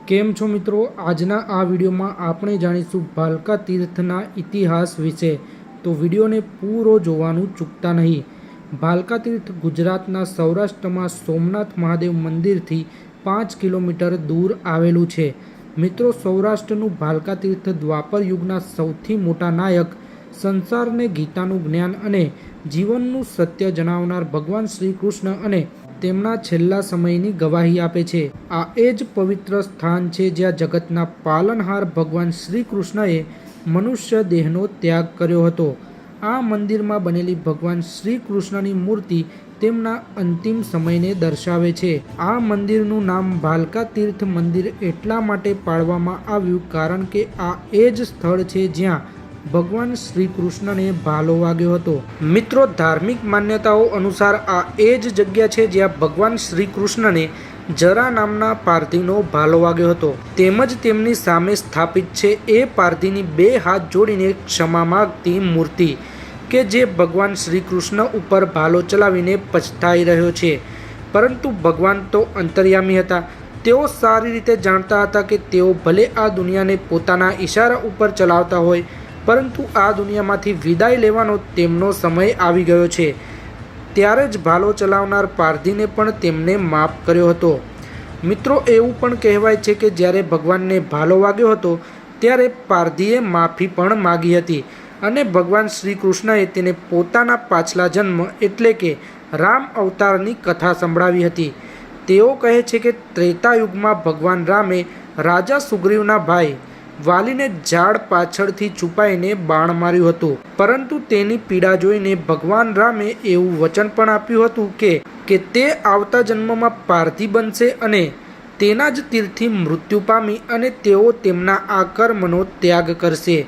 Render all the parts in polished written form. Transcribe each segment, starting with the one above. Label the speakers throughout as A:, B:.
A: કેમ છો મિત્રો? આજના આ વિડીયોમાં આપણે જાણીશું ભાલકા તીર્થના ઇતિહાસ વિશે, તો વિડીયોને પૂરો જોવાનું ચૂકતા નહીં। ભાલકા તીર્થ ગુજરાતના સૌરાષ્ટ્રમાં સોમનાથ મહાદેવ મંદિરથી 5 કિલોમીટર દૂર આવેલું છે। મિત્રો, સૌરાષ્ટ્રનું ભાલકા તીર્થ દ્વાપર યુગના સૌથી મોટા નાયક, સંસારને ગીતાનું જ્ઞાન અને જીવનનું સત્ય જણાવનાર ભગવાન શ્રી કૃષ્ણ અને તેમના છેલ્લા સમયની ગવાહી આપે છે। આ એ જ પવિત્ર સ્થાન છે જ્યાં જગતના પાલનહાર ભગવાન શ્રી કૃષ્ણએ મનુષ્ય દેહનો ત્યાગ કર્યો હતો। આ મંદિરમાં બનેલી ભગવાન શ્રી કૃષ્ણની મૂર્તિ તેમના અંતિમ સમયને દર્શાવે છે। આ મંદિરનું નામ ભાલકા તીર્થ મંદિર એટલા માટે પાડવામાં આવ્યું કારણ કે આ એ જ સ્થળ છે જ્યાં ભગવાન શ્રી કૃષ્ણને ભાલો વાગ્યો હતો। મિત્રો, ધાર્મિક માન્યતાઓ અનુસાર આ એ જ જગ્યા છે જ્યાં ભગવાન શ્રી કૃષ્ણને જરા નામના પારધીનો ભાલો વાગ્યો હતો। તેમજ તેમની સામે સ્થાપિત છે એ પારધીની 2 હાથ જોડીને ક્ષમા માગતી મૂર્તિ કે જે ભગવાન શ્રી કૃષ્ણ ઉપર ભાલો ચલાવીને પછતાઈ રહ્યો છે। પરંતુ ભગવાન તો અંતર્યામી હતા। તેઓ સારી રીતે જાણતા હતા કે તેઓ ભલે આ દુનિયાને પોતાના ઈશારા ઉપર ચલાવતા હોય, પરંતુ આ દુનિયામાંથી વિદાય લેવાનો તેમનો સમય આવી ગયો છે। ત્યારે જ ભાલો ચલાવનાર પારધીને પણ તેમને માફ કર્યો હતો। મિત્રો, એવું પણ કહેવાય છે કે જ્યારે ભગવાનને ભાલો વાગ્યો હતો ત્યારે પારધીએ માફી પણ માગી હતી અને ભગવાન શ્રી કૃષ્ણએ તેને પોતાના પાછલા જન્મ એટલે કે રામ અવતારની કથા સંભળાવી હતી। તેઓ કહે છે કે ત્રેતાયુગમાં ભગવાન રામે રાજા સુગ્રીવના ભાઈ વાલીને ઝાડ પાછળથી છુપાઈને બાણ માર્યું હતું, પરંતુ તેની પીડા જોઈને ભગવાન રામે એવું વચન પણ આપ્યું હતું કે તે આવતા જન્મમાં પારધી બનશે અને તેના જ તીરથી મૃત્યુ પામી અને તેઓ તેમના આ કર્મનો ત્યાગ કરશે।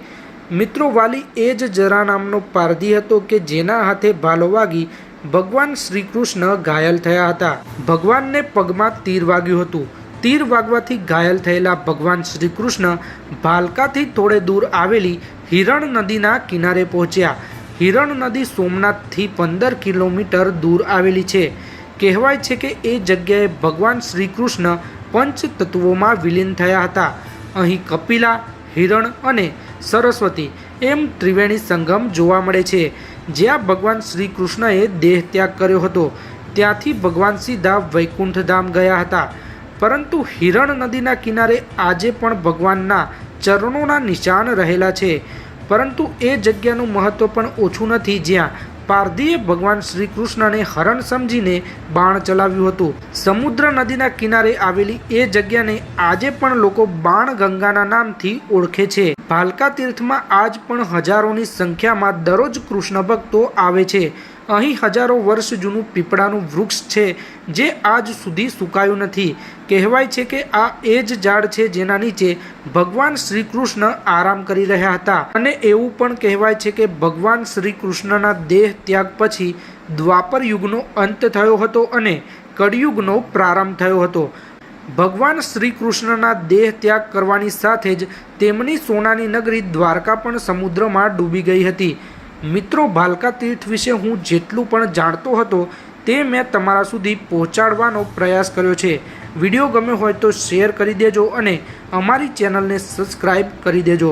A: મિત્રો, વાલી એ જ જરા નામનો પારધી હતો કે જેના હાથે ભાલો વાગી ભગવાન શ્રી કૃષ્ણ ઘાયલ થયા હતા। ભગવાનને પગમાં તીર વાગ્યું હતું। તીર વાગવાથી ઘાયલ થયેલા ભગવાન શ્રી કૃષ્ણ ભાલકાથી થોડે દૂર આવેલી હિરણ નદીના કિનારે પહોંચ્યા। હિરણ નદી સોમનાથથી 15 કિલોમીટર દૂર આવેલી છે। કહેવાય છે કે એ જગ્યાએ ભગવાન શ્રી કૃષ્ણ પંચ તત્વોમાં વિલીન થયા હતા। અહીં કપિલા, હિરણ અને સરસ્વતી એમ ત્રિવેણી સંગમ જોવા મળે છે। જ્યાં ભગવાન શ્રી કૃષ્ણએ દેહ ત્યાગ કર્યો હતો ત્યાંથી ભગવાન સીધા વૈકુંઠ ધામ ગયા હતા। પરંતુ હિરણ નદીના કિનારે આજે પણ ભગવાનના ચરણોના નિશાન રહેલા છે। પરંતુ એ જગ્યાનું મહત્વ પણ ઓછું નથી જ્યાં પારધીએ ભગવાન શ્રી કૃષ્ણને હરણ સમજીને બાણ ચલાવ્યું હતું। સમુદ્ર નદીના કિનારે આવેલી એ જગ્યાને આજે પણ લોકો બાણ ગંગાના નામથી ઓળખે છે। ભાલકા તીર્થમાં આજ પણ હજારોની સંખ્યામાં દરરોજ કૃષ્ણ ભક્તો આવે છે। અહીં હજારો વર્ષ જૂનું પીપળાનું વૃક્ષ છે જે આજ સુધી સુકાયું નથી। કહેવાય છે કે આ એ જ ઝાડ છે જેના નીચે ભગવાન શ્રી કૃષ્ણ આરામ કરી રહ્યા હતા અને એવું પણ કહેવાય છે કે ભગવાન શ્રી કૃષ્ણના દેહ ત્યાગ પછી દ્વાપર યુગનો અંત થયો હતો અને કળિયુગનો પ્રારંભ થયો હતો। ભગવાન શ્રી કૃષ્ણના દેહ ત્યાગ કરવાની સાથે જ તેમની સોનાની નગરી દ્વારકા પણ સમુદ્રમાં ડૂબી ગઈ હતી। મિત્રો, ભાલકા તીર્થ વિશે હું જેટલું પણ જાણતો હતો તે મેં તમારા સુધી પહોંચાડવાનો પ્રયાસ કર્યો છે। વિડીયો ગમ્યો હોય તો શેર કરી દેજો અને અમારી ચેનલને સબસ્ક્રાઈબ કરી દેજો।